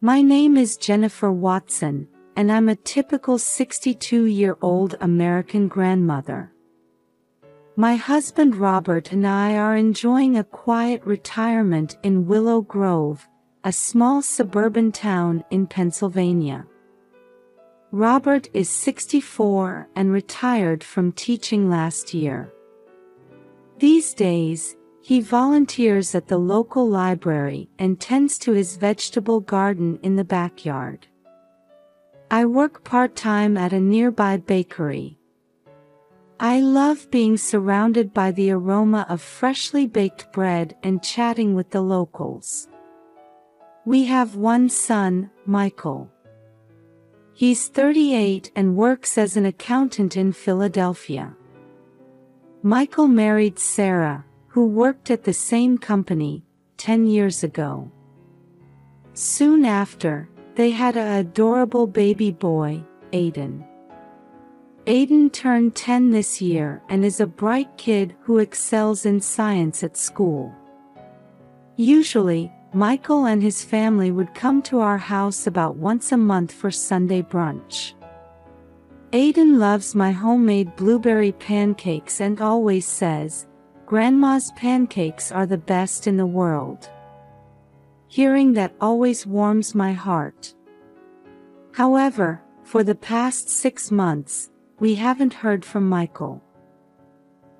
My name is Jennifer Watson, and I'm a typical 62-year-old American grandmother. My husband Robert and I are enjoying a quiet retirement in Willow Grove, a small suburban town in Pennsylvania. Robert is 64 and retired from teaching last year. These days, he volunteers at the local library and tends to his vegetable garden in the backyard. I work part-time at a nearby bakery. I love being surrounded by the aroma of freshly baked bread and chatting with the locals. We have one son, Michael. He's 38 and works as an accountant in Philadelphia. Michael married Sarah, who worked at the same company 10 years ago. Soon after, they had an adorable baby boy, Aiden. Aiden turned 10 this year and is a bright kid who excels in science at school. Usually, Michael and his family would come to our house about once a month for Sunday brunch. Aiden loves my homemade blueberry pancakes and always says, "Grandma's pancakes are the best in the world." Hearing that always warms my heart. However, for the past 6 months, we haven't heard from Michael.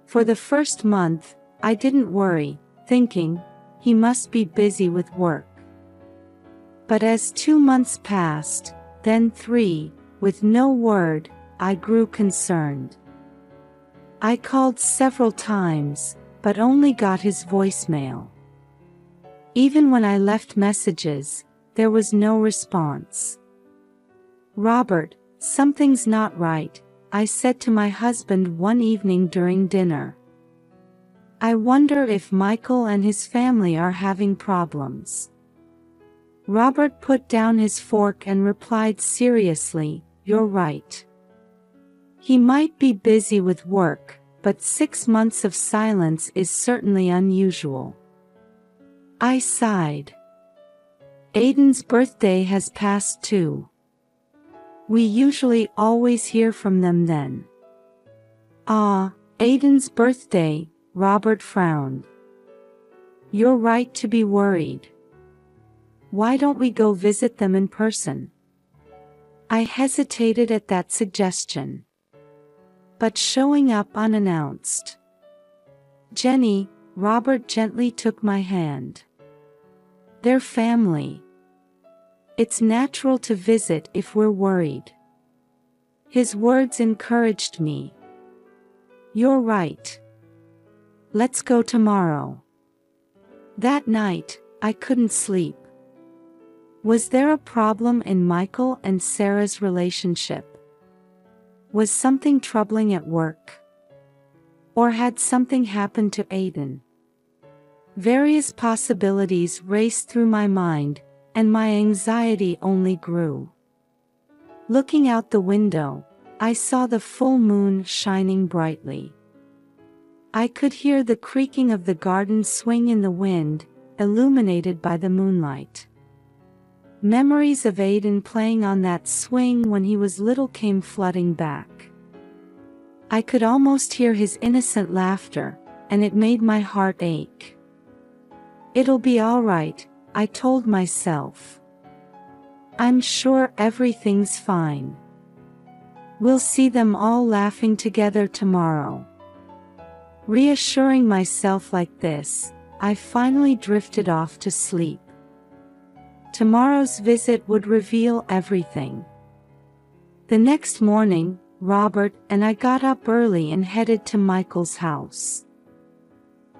For the first month, I didn't worry, thinking, he must be busy with work. But as 2 months passed, then 3, with no word, I grew concerned. I called several times, but only got his voicemail. Even when I left messages, there was no response. "Robert, something's not right," I said to my husband one evening during dinner. "I wonder if Michael and his family are having problems." Robert put down his fork and replied seriously, "You're right. He might be busy with work, but 6 months of silence is certainly unusual." I sighed. Aiden's birthday has passed too. We usually always hear from them then. "Ah, Aiden's birthday," Robert frowned. "You're right to be worried. Why don't we go visit them in person?" I hesitated at that suggestion. But showing up unannounced. "Jenny," Robert gently took my hand. "They're family. It's natural to visit if we're worried." His words encouraged me. "You're right. Let's go tomorrow." That night, I couldn't sleep. Was there a problem in Michael and Sarah's relationship? Was something troubling at work? Or had something happened to Aiden? Various possibilities raced through my mind, and my anxiety only grew. Looking out the window, I saw the full moon shining brightly. I could hear the creaking of the garden swing in the wind, illuminated by the moonlight. Memories of Aiden playing on that swing when he was little came flooding back. I could almost hear his innocent laughter, and it made my heart ache. "It'll be all right," I told myself. "I'm sure everything's fine. We'll see them all laughing together tomorrow." Reassuring myself like this, I finally drifted off to sleep. Tomorrow's visit would reveal everything. The next morning, Robert and I got up early and headed to Michael's house.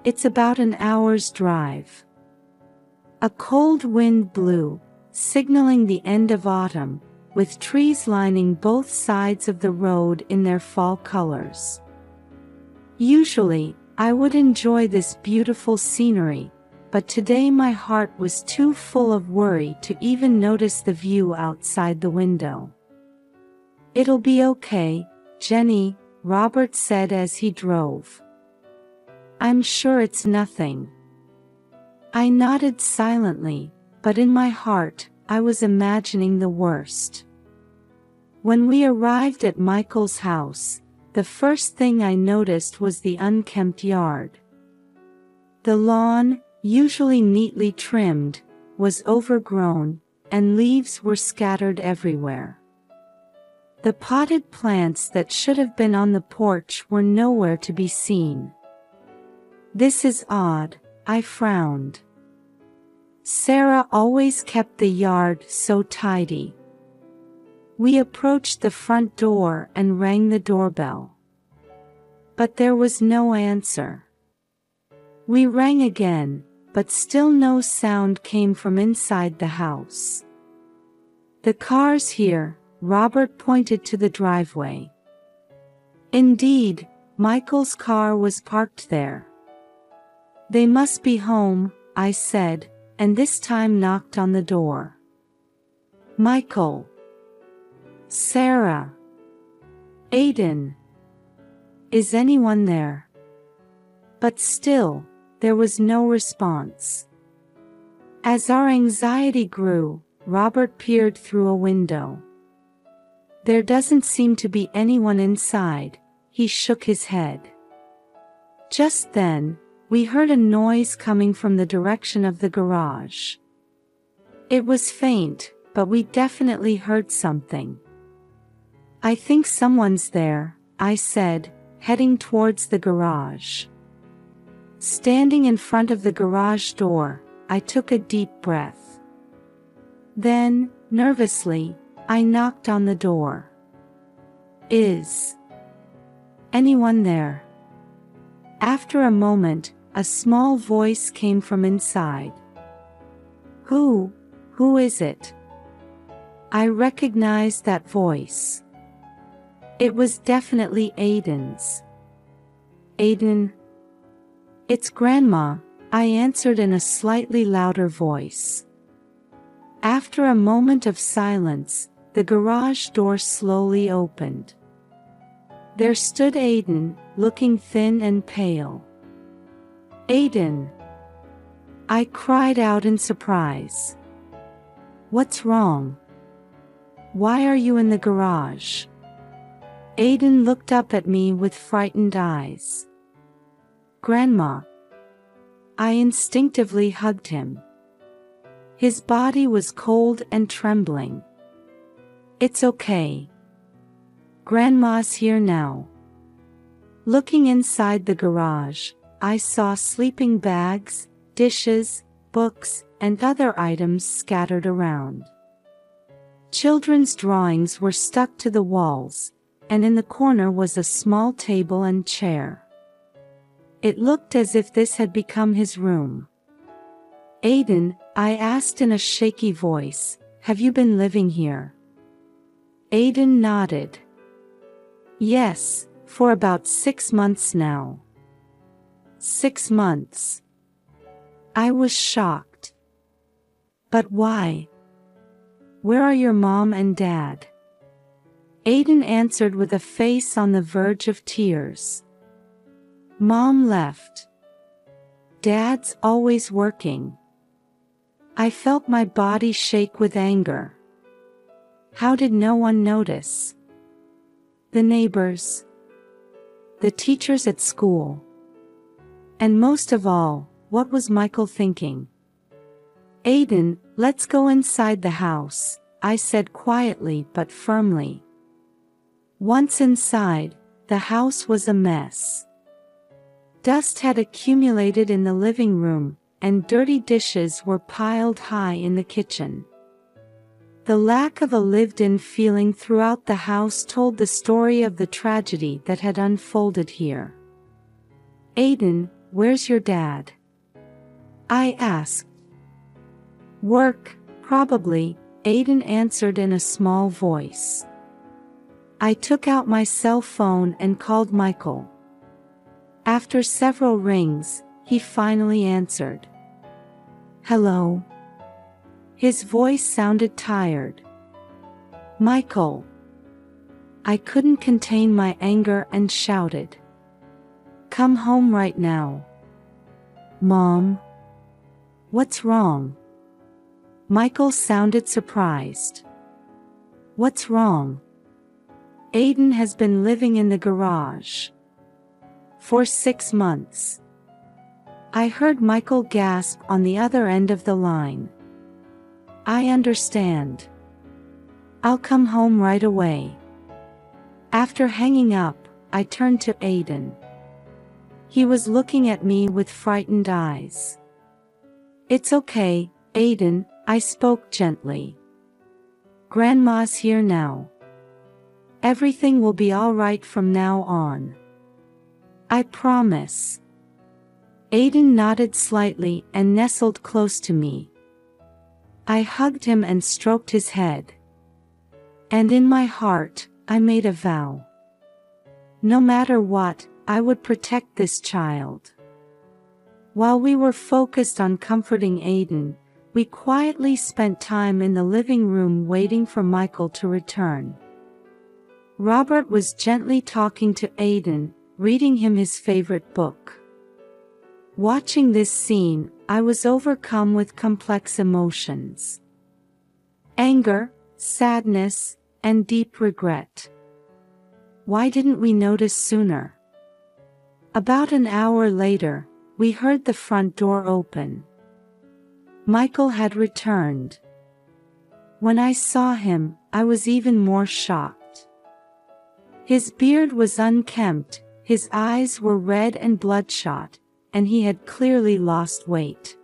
It's about an hour's drive. A cold wind blew, signaling the end of autumn, with trees lining both sides of the road in their fall colors. Usually, I would enjoy this beautiful scenery, but today my heart was too full of worry to even notice the view outside the window. "It'll be okay, Jenny," Robert said as he drove. "I'm sure it's nothing." I nodded silently, but in my heart, I was imagining the worst. When we arrived at Michael's house, the first thing I noticed was the unkempt yard. The lawn, usually neatly trimmed, was overgrown, and leaves were scattered everywhere. The potted plants that should have been on the porch were nowhere to be seen. "This is odd," I frowned. Sarah always kept the yard so tidy. We approached the front door and rang the doorbell. But there was no answer. We rang again, but still no sound came from inside the house. "The car's here," Robert pointed to the driveway. Indeed, Michael's car was parked there. "They must be home," I said, and this time knocked on the door. "Michael. Sarah. Aiden. Is anyone there?" But still, there was no response. As our anxiety grew, Robert peered through a window. "There doesn't seem to be anyone inside," he shook his head. Just then, we heard a noise coming from the direction of the garage. It was faint, but we definitely heard something. "I think someone's there," I said, heading towards the garage. Standing in front of the garage door, I took a deep breath. Then, nervously, I knocked on the door. "Is anyone there?" After a moment, a small voice came from inside. Who is it?" I recognized that voice. It was definitely Aiden's. "Aiden?" "It's Grandma," I answered in a slightly louder voice. After a moment of silence, the garage door slowly opened. There stood Aiden, looking thin and pale. "Aiden!" I cried out in surprise. "What's wrong? Why are you in the garage?" Aiden looked up at me with frightened eyes. "Grandma." I instinctively hugged him. His body was cold and trembling. "It's okay. Grandma's here now." Looking inside the garage, I saw sleeping bags, dishes, books, and other items scattered around. Children's drawings were stuck to the walls, and in the corner was a small table and chair. It looked as if this had become his room. "Aiden," I asked in a shaky voice, "have you been living here?" Aiden nodded. "Yes, for about 6 months now." 6 months. I was shocked. "But why? Where are your mom and dad?" Aiden answered with a face on the verge of tears. "Mom left. Dad's always working." I felt my body shake with anger. How did no one notice? The neighbors. The teachers at school. And most of all, what was Michael thinking? "Aiden, let's go inside the house," I said quietly but firmly. Once inside, the house was a mess. Dust had accumulated in the living room, and dirty dishes were piled high in the kitchen. The lack of a lived-in feeling throughout the house told the story of the tragedy that had unfolded here. "Aiden, where's your dad?" I asked. "Work, probably," Aiden answered in a small voice. I took out my cell phone and called Michael. After several rings, he finally answered. "Hello?" His voice sounded tired. "Michael." I couldn't contain my anger and shouted. "Come home right now." "Mom? What's wrong?" Michael sounded surprised. What's wrong? Aiden has been living in the garage for 6 months. I heard Michael gasp on the other end of the line. I understand. I'll come home right away. After hanging up, I turned to Aiden. He was looking at me with frightened eyes. It's okay, Aiden, I spoke gently. Grandma's here now. Everything will be all right from now on. I promise. Aiden nodded slightly and nestled close to me. I hugged him and stroked his head. And in my heart, I made a vow. No matter what, I would protect this child. While we were focused on comforting Aiden, we quietly spent time in the living room waiting for Michael to return. Robert was gently talking to Aiden, reading him his favorite book. Watching this scene, I was overcome with complex emotions. Anger, sadness, and deep regret. Why didn't we notice sooner? About an hour later, we heard the front door open. Michael had returned. When I saw him, I was even more shocked. His beard was unkempt, his eyes were red and bloodshot, and he had clearly lost weight.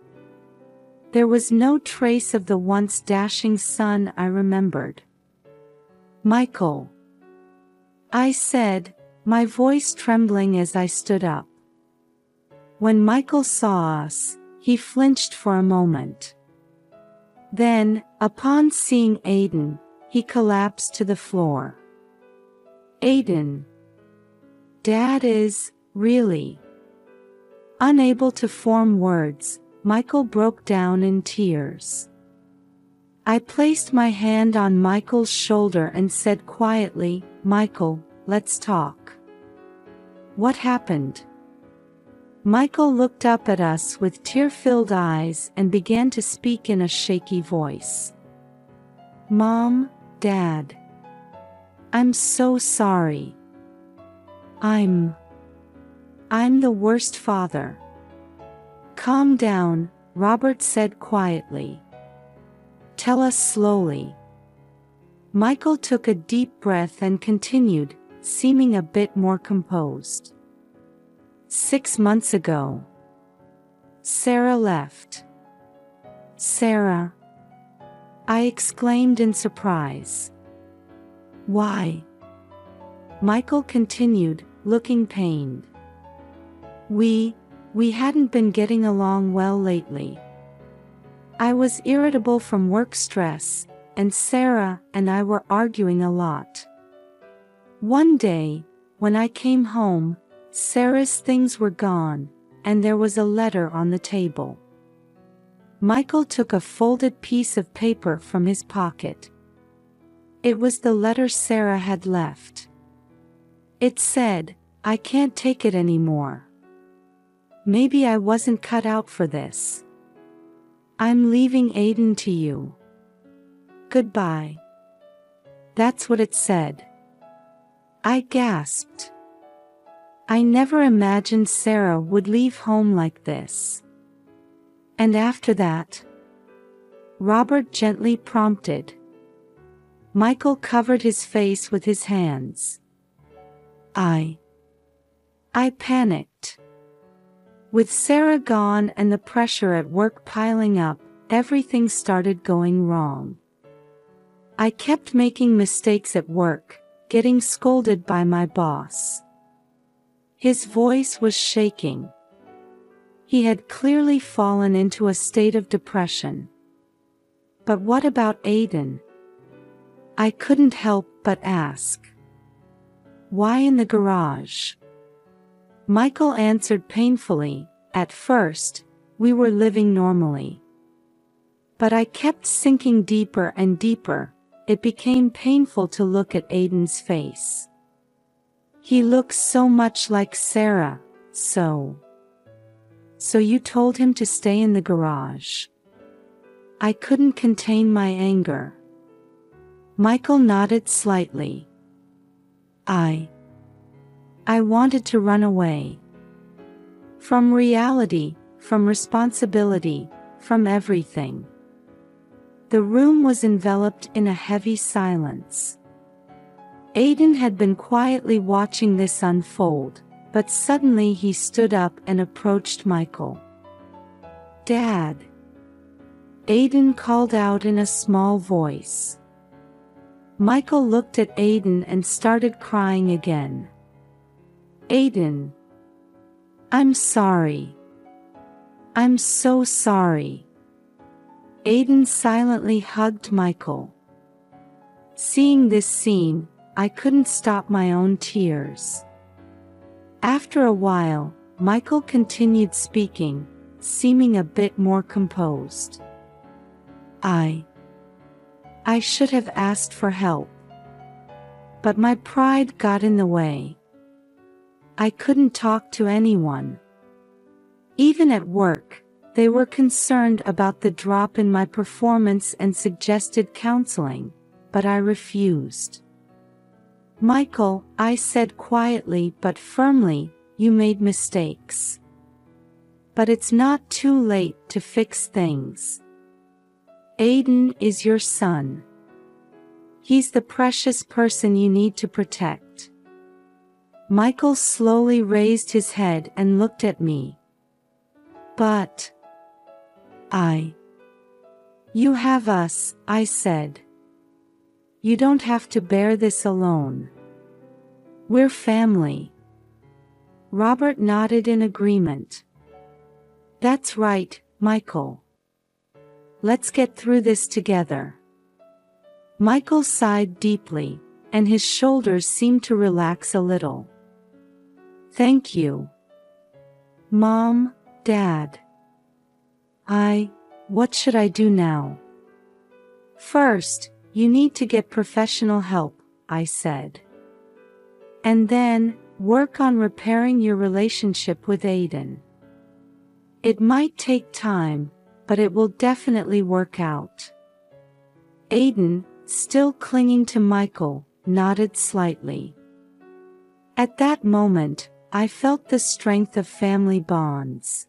There was no trace of the once dashing son I remembered. Michael, I said, my voice trembling as I stood up. When Michael saw us, he flinched for a moment. Then, upon seeing Aiden, he collapsed to the floor. Aiden. Dad is, really. Unable to form words, Michael broke down in tears. I placed my hand on Michael's shoulder and said quietly, Michael, let's talk. What happened? Michael looked up at us with tear-filled eyes and began to speak in a shaky voice. Mom, Dad. I'm so sorry. I'm the worst father. Calm down, Robert said quietly. Tell us slowly. Michael took a deep breath and continued, seeming a bit more composed. 6 months ago, Sarah left. Sarah? I exclaimed in surprise. Why? Michael continued, looking pained. We hadn't been getting along well lately. I was irritable from work stress, and Sarah and I were arguing a lot. One day, when I came home, Sarah's things were gone, and there was a letter on the table. Michael took a folded piece of paper from his pocket. It was the letter Sarah had left. It said, I can't take it anymore. Maybe I wasn't cut out for this. I'm leaving Aiden to you. Goodbye. That's what it said. I gasped. I never imagined Sarah would leave home like this. And after that? Robert gently prompted. Michael covered his face with his hands. I panicked. With Sarah gone and the pressure at work piling up, everything started going wrong. I kept making mistakes at work, getting scolded by my boss. His voice was shaking. He had clearly fallen into a state of depression. But what about Aiden? I couldn't help but ask. Why in the garage? Michael answered painfully, at first, we were living normally. But I kept sinking deeper and deeper, it became painful to look at Aiden's face. He looks so much like Sarah, So you told him to stay in the garage? I couldn't contain my anger. Michael nodded slightly. I wanted to run away. From reality, from responsibility, from everything. The room was enveloped in a heavy silence. Aiden had been quietly watching this unfold, but suddenly he stood up and approached Michael. "Dad!" Aiden called out in a small voice. Michael looked at Aiden and started crying again. "Aiden! I'm sorry. I'm so sorry." Aiden silently hugged Michael. Seeing this scene, I couldn't stop my own tears. After a while, Michael continued speaking, seeming a bit more composed. I should have asked for help. But my pride got in the way. I couldn't talk to anyone. Even at work, they were concerned about the drop in my performance and suggested counseling, but I refused. "Michael," I said quietly but firmly, "you made mistakes. But it's not too late to fix things. Aiden is your son. He's the precious person you need to protect." Michael slowly raised his head and looked at me. "But you have us," I said. "You don't have to bear this alone. We're family." Robert nodded in agreement. "That's right, Michael. Let's get through this together." Michael sighed deeply, and his shoulders seemed to relax a little. "Thank you. Mom, Dad. What should I do now?" "First, you need to get professional help," I said. "And then, work on repairing your relationship with Aiden. It might take time, but it will definitely work out." Aiden, still clinging to Michael, nodded slightly. At that moment, I felt the strength of family bonds.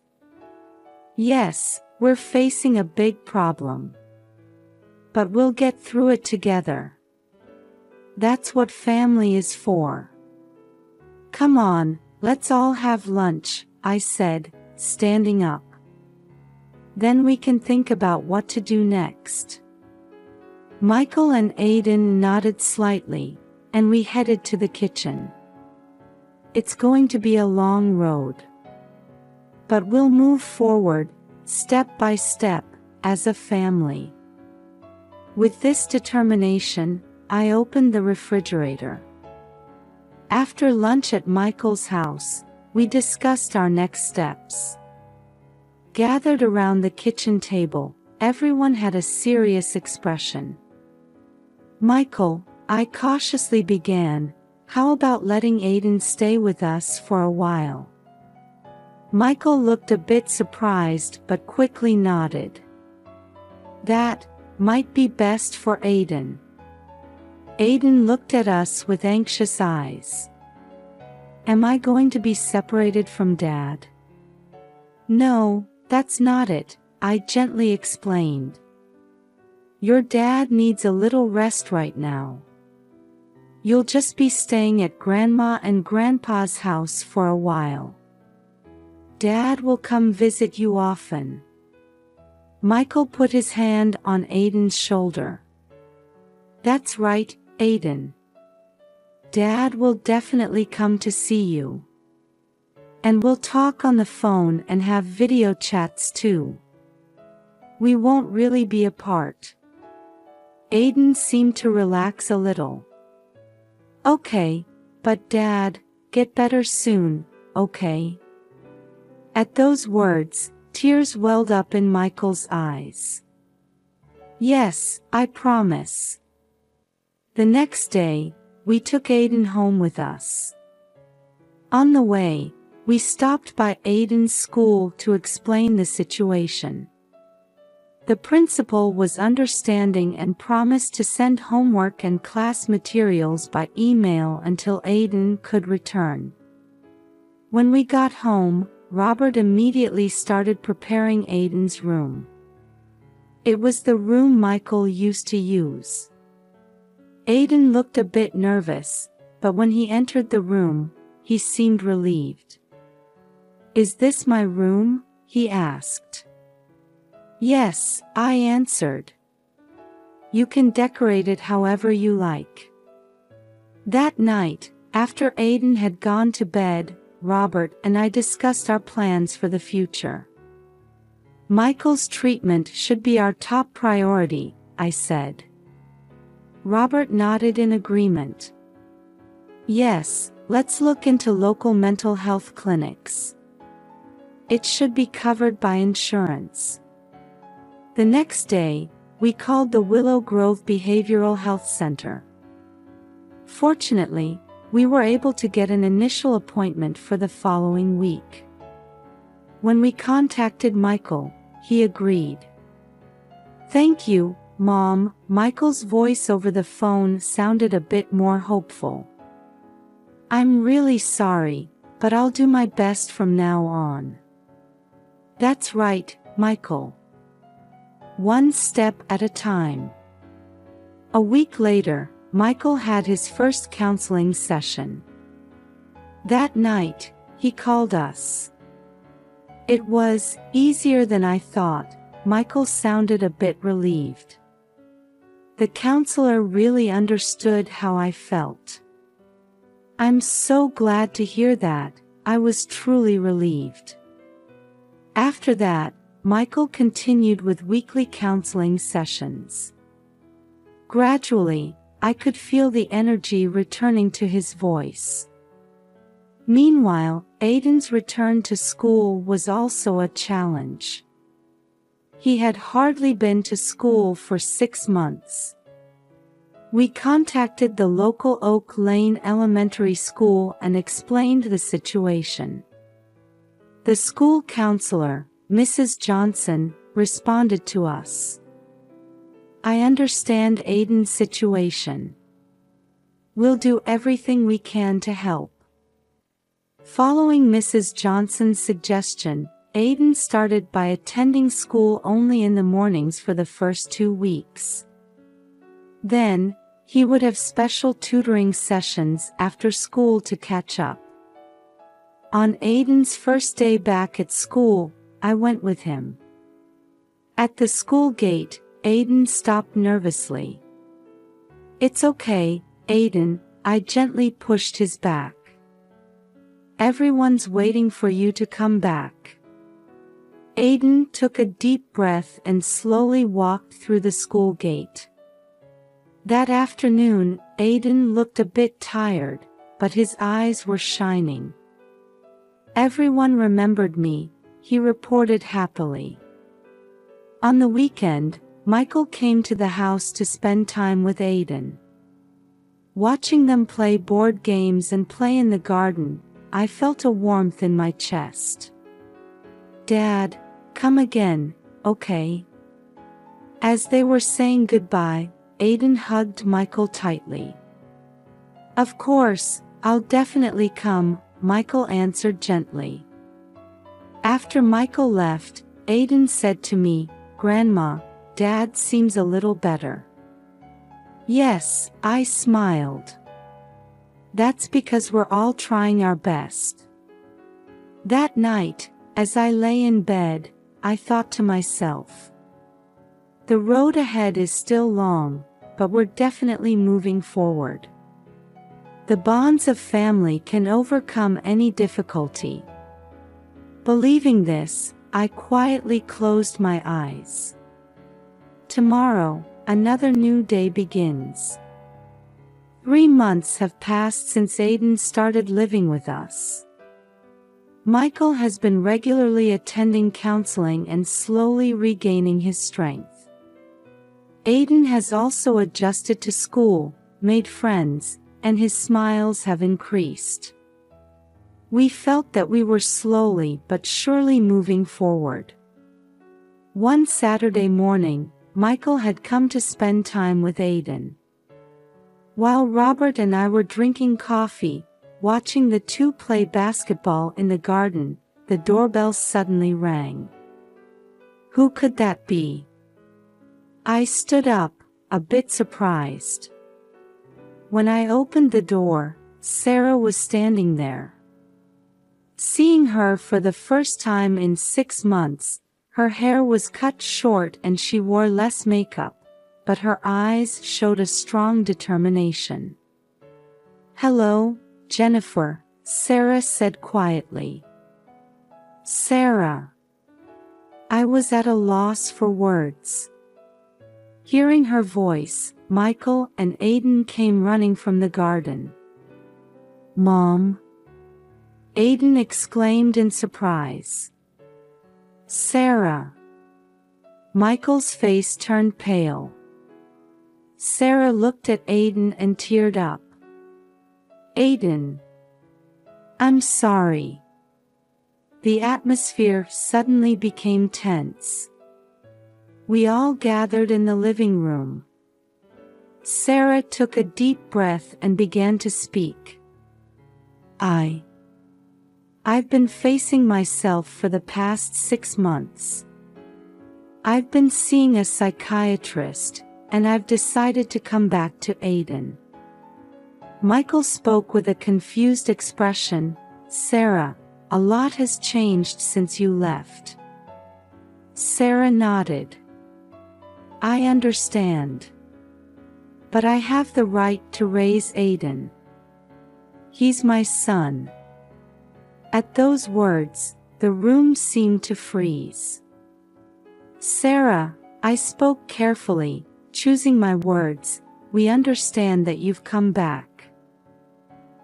Yes, we're facing a big problem. But we'll get through it together. That's what family is for. "Come on, let's all have lunch," I said, standing up. "Then we can think about what to do next." Michael and Aiden nodded slightly, and we headed to the kitchen. It's going to be a long road. But we'll move forward, step by step, as a family. With this determination, I opened the refrigerator. After lunch at Michael's house, we discussed our next steps. Gathered around the kitchen table, everyone had a serious expression. "Michael," I cautiously began, "how about letting Aiden stay with us for a while?" Michael looked a bit surprised but quickly nodded. "That might be best for Aiden." Aiden looked at us with anxious eyes. "Am I going to be separated from Dad?" "No, that's not it," I gently explained. "Your dad needs a little rest right now. You'll just be staying at Grandma and Grandpa's house for a while. Dad will come visit you often." Michael put his hand on Aiden's shoulder. "That's right, Aiden. Dad will definitely come to see you. And we'll talk on the phone and have video chats too. We won't really be apart." Aiden seemed to relax a little. "Okay, but Dad, get better soon, okay?" At those words, tears welled up in Michael's eyes. "Yes, I promise." The next day, we took Aiden home with us. On the way, we stopped by Aiden's school to explain the situation. The principal was understanding and promised to send homework and class materials by email until Aiden could return. When we got home, Robert immediately started preparing Aiden's room. It was the room Michael used to use. Aiden looked a bit nervous, but when he entered the room, he seemed relieved. "Is this my room?" he asked. "Yes," I answered. "You can decorate it however you like." That night, after Aiden had gone to bed, Robert and I discussed our plans for the future. "Michael's treatment should be our top priority," I said. Robert nodded in agreement. "Yes, let's look into local mental health clinics. It should be covered by insurance." The next day, we called the Willow Grove Behavioral Health Center. Fortunately, we were able to get an initial appointment for the following week. When we contacted Michael, he agreed. "Thank you, Mom." Michael's voice over the phone sounded a bit more hopeful. "I'm really sorry, but I'll do my best from now on." "That's right, Michael. One step at a time." A week later, Michael had his first counseling session. That night, he called us. "It was easier than I thought." Michael sounded a bit relieved. The counselor really understood how I felt. "I'm so glad to hear that." I was truly relieved. After that, Michael continued with weekly counseling sessions. Gradually, I could feel the energy returning to his voice. Meanwhile, Aiden's return to school was also a challenge. He had hardly been to school for 6 months. We contacted the local Oak Lane Elementary School and explained the situation. The school counselor, Mrs. Johnson, responded to us. "I understand Aiden's situation. We'll do everything we can to help." Following Mrs. Johnson's suggestion, Aiden started by attending school only in the mornings for the first 2 weeks. Then, he would have special tutoring sessions after school to catch up. On Aiden's first day back at school, I went with him. At the school gate, Aiden stopped nervously. "It's okay, Aiden," I gently pushed his back. "Everyone's waiting for you to come back." Aiden took a deep breath and slowly walked through the school gate. That afternoon, Aiden looked a bit tired, but his eyes were shining. "Everyone remembered me," he reported happily. On the weekend, Michael came to the house to spend time with Aiden. Watching them play board games and play in the garden, I felt a warmth in my chest. "Dad, come again, okay?" As they were saying goodbye, Aiden hugged Michael tightly. "Of course, I'll definitely come," Michael answered gently. After Michael left, Aiden said to me, "Grandma, Dad seems a little better." "Yes," I smiled. "That's because we're all trying our best." That night, as I lay in bed, I thought to myself, the road ahead is still long, but we're definitely moving forward. The bonds of family can overcome any difficulty. Believing this, I quietly closed my eyes. Tomorrow, another new day begins. 3 months have passed since Aiden started living with us. Michael has been regularly attending counseling and slowly regaining his strength. Aiden has also adjusted to school, made friends, and his smiles have increased. We felt that we were slowly but surely moving forward. One Saturday morning, Michael had come to spend time with Aiden. While Robert and I were drinking coffee, watching the two play basketball in the garden, the doorbell suddenly rang. Who could that be? I stood up, a bit surprised. When I opened the door, Sarah was standing there. Seeing her for the first time in 6 months, her hair was cut short and she wore less makeup, but her eyes showed a strong determination. "Hello, Jennifer," Sarah said quietly. "Sarah." I was at a loss for words. Hearing her voice, Michael and Aiden came running from the garden. "Mom!" Aiden exclaimed in surprise. "Sarah!" Michael's face turned pale. Sarah looked at Aiden and teared up. "Aiden! I'm sorry." The atmosphere suddenly became tense. We all gathered in the living room. Sarah took a deep breath and began to speak. I've been facing myself for the past 6 months. I've been seeing a psychiatrist, and I've decided to come back to Aiden. Michael spoke with a confused expression. "Sarah, a lot has changed since you left." Sarah nodded. "I understand. But I have the right to raise Aiden. He's my son." At those words, the room seemed to freeze. "Sarah," I spoke carefully, choosing my words, "we understand that you've come back.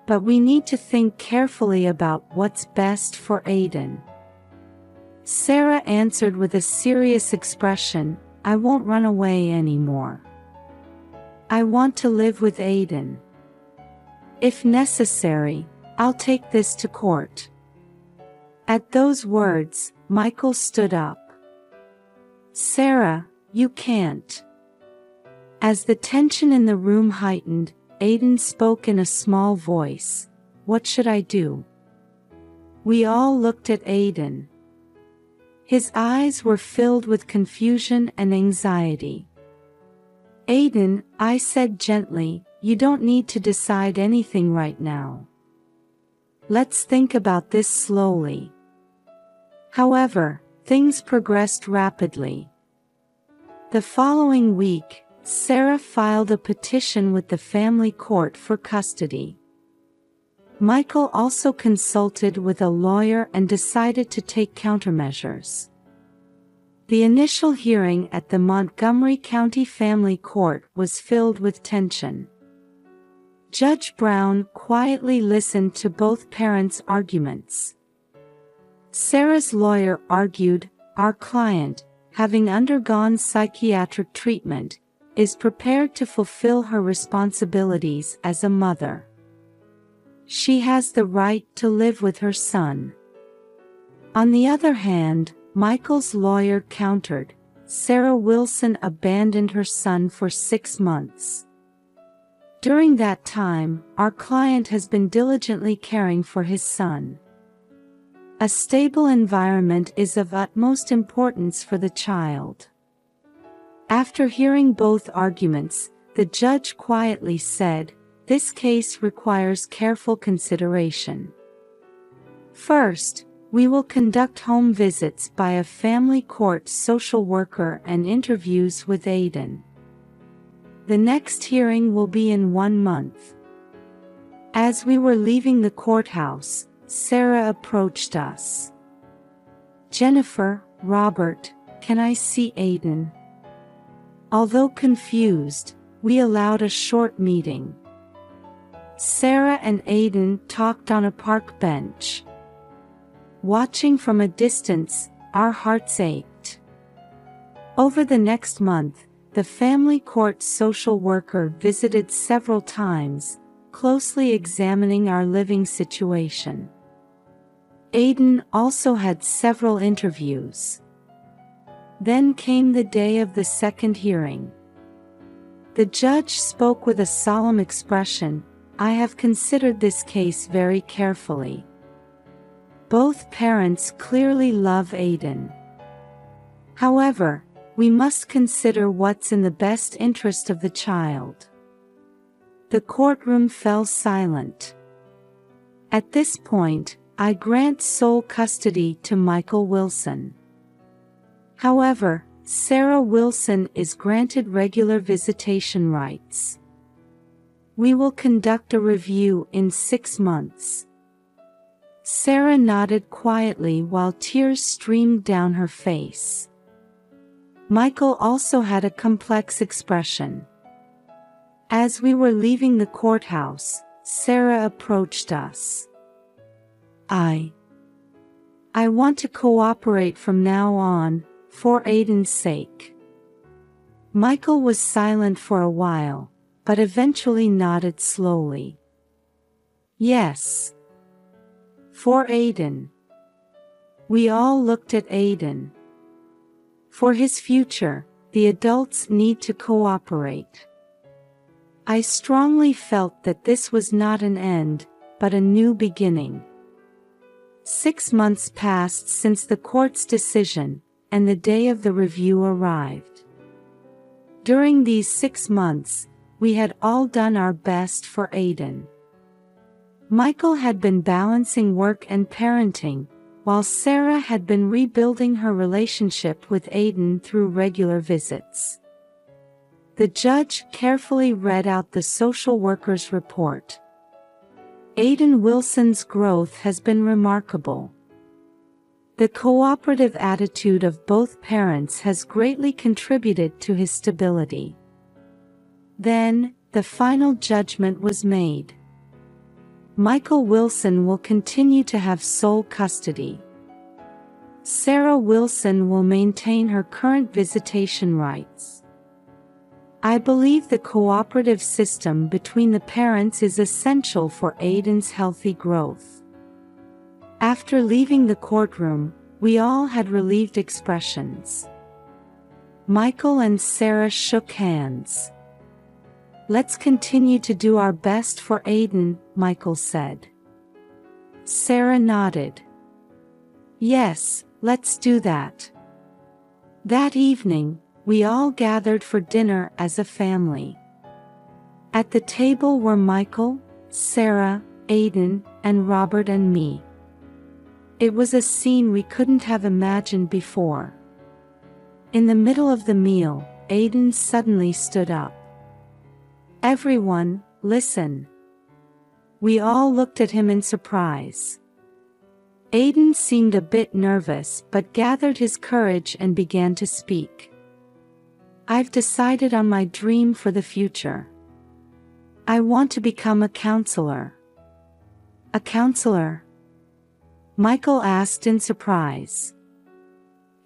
But we need to think carefully about what's best for Aiden." Sarah answered with a serious expression, "I won't run away anymore. I want to live with Aiden. If necessary, I'll take this to court." At those words, Michael stood up. "Sarah, you can't." As the tension in the room heightened, Aiden spoke in a small voice. "What should I do?" We all looked at Aiden. His eyes were filled with confusion and anxiety. "Aiden," I said gently, "you don't need to decide anything right now. Let's think about this slowly." However, things progressed rapidly. The following week, Sarah filed a petition with the family court for custody. Michael also consulted with a lawyer and decided to take countermeasures. The initial hearing at the Montgomery County Family Court was filled with tension. Judge Brown quietly listened to both parents' arguments. Sarah's lawyer argued, "Our client, having undergone psychiatric treatment, is prepared to fulfill her responsibilities as a mother. She has the right to live with her son." On the other hand, Michael's lawyer countered, "Sarah Wilson abandoned her son for 6 months. During that time, our client has been diligently caring for his son. A stable environment is of utmost importance for the child." After hearing both arguments, the judge quietly said, "This case requires careful consideration. First, we will conduct home visits by a family court social worker and interviews with Aiden. The next hearing will be in 1 month." As we were leaving the courthouse, Sarah approached us. "Jennifer, Robert, can I see Aiden?" Although confused, we allowed a short meeting. Sarah and Aiden talked on a park bench. Watching from a distance, our hearts ached. Over the next month, the family court social worker visited several times, closely examining our living situation. Aiden also had several interviews. Then came the day of the second hearing. The judge spoke with a solemn expression. I have considered this case very carefully. Both parents clearly love Aiden. However, we must consider what's in the best interest of the child. The courtroom fell silent. At this point, I grant sole custody to Michael Wilson. However, Sarah Wilson is granted regular visitation rights. We will conduct a review in 6 months. Sarah nodded quietly while tears streamed down her face. Michael also had a complex expression. As we were leaving the courthouse, Sarah approached us. I want to cooperate from now on, for Aiden's sake. Michael was silent for a while, but eventually nodded slowly. Yes. For Aiden. We all looked at Aiden. For his future, the adults need to cooperate. I strongly felt that this was not an end, but a new beginning. 6 months passed since the court's decision, and the day of the review arrived. During these 6 months, we had all done our best for Aiden. Michael had been balancing work and parenting, while Sarah had been rebuilding her relationship with Aiden through regular visits. The judge carefully read out the social worker's report. Aiden Wilson's growth has been remarkable. The cooperative attitude of both parents has greatly contributed to his stability. Then, the final judgment was made. Michael Wilson will continue to have sole custody. Sarah Wilson will maintain her current visitation rights. I believe the cooperative system between the parents is essential for Aiden's healthy growth. After leaving the courtroom, we all had relieved expressions. Michael and Sarah shook hands. Let's continue to do our best for Aiden, Michael said. Sarah nodded. Yes, let's do that. That evening, we all gathered for dinner as a family. At the table were Michael, Sarah, Aiden, and Robert and me. It was a scene we couldn't have imagined before. In the middle of the meal, Aiden suddenly stood up. Everyone, listen. We all looked at him in surprise. Aiden seemed a bit nervous but gathered his courage and began to speak. I've decided on my dream for the future. I want to become a counselor. A counselor? Michael asked in surprise.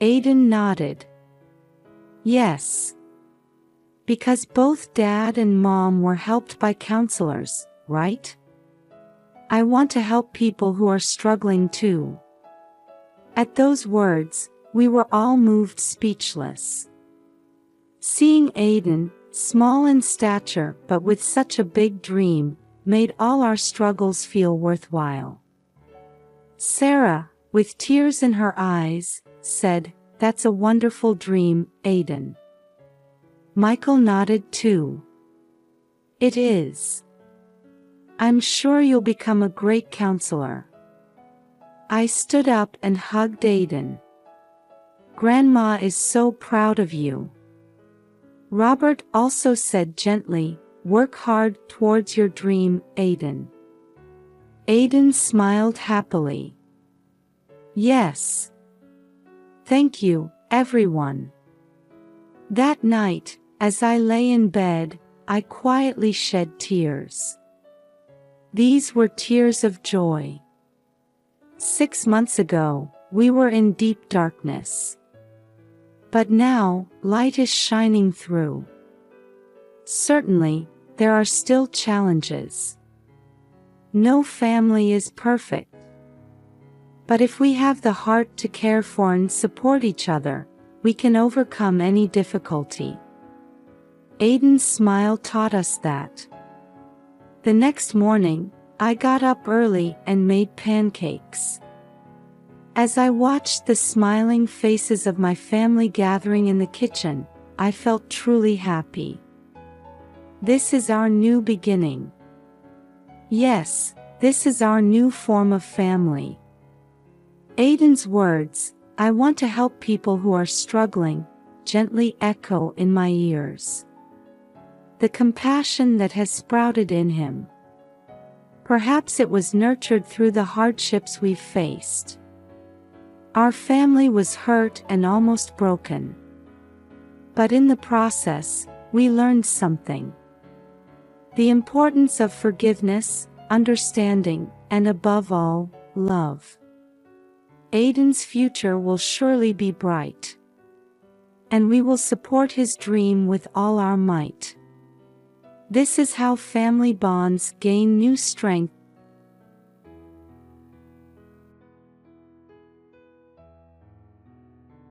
Aiden nodded. Yes. Because both Dad and Mom were helped by counselors, right? I want to help people who are struggling too. At those words, we were all moved speechless. Seeing Aiden, small in stature but with such a big dream, made all our struggles feel worthwhile. Sarah, with tears in her eyes, said, "That's a wonderful dream, Aiden." Michael nodded too. It is. I'm sure you'll become a great counselor. I stood up and hugged Aiden. Grandma is so proud of you. Robert also said gently, "Work hard towards your dream, Aiden." Aiden smiled happily. Yes. Thank you, everyone. That night, as I lay in bed, I quietly shed tears. These were tears of joy. 6 months ago, we were in deep darkness. But now, light is shining through. Certainly, there are still challenges. No family is perfect. But if we have the heart to care for and support each other, we can overcome any difficulty. Aiden's smile taught us that. The next morning, I got up early and made pancakes. As I watched the smiling faces of my family gathering in the kitchen, I felt truly happy. This is our new beginning. Yes, this is our new form of family. Aiden's words, "I want to help people who are struggling," gently echo in my ears. The compassion that has sprouted in him. Perhaps it was nurtured through the hardships we've faced. Our family was hurt and almost broken. But in the process, we learned something. The importance of forgiveness, understanding, and above all, love. Aiden's future will surely be bright. And we will support his dream with all our might. This is how family bonds gain new strength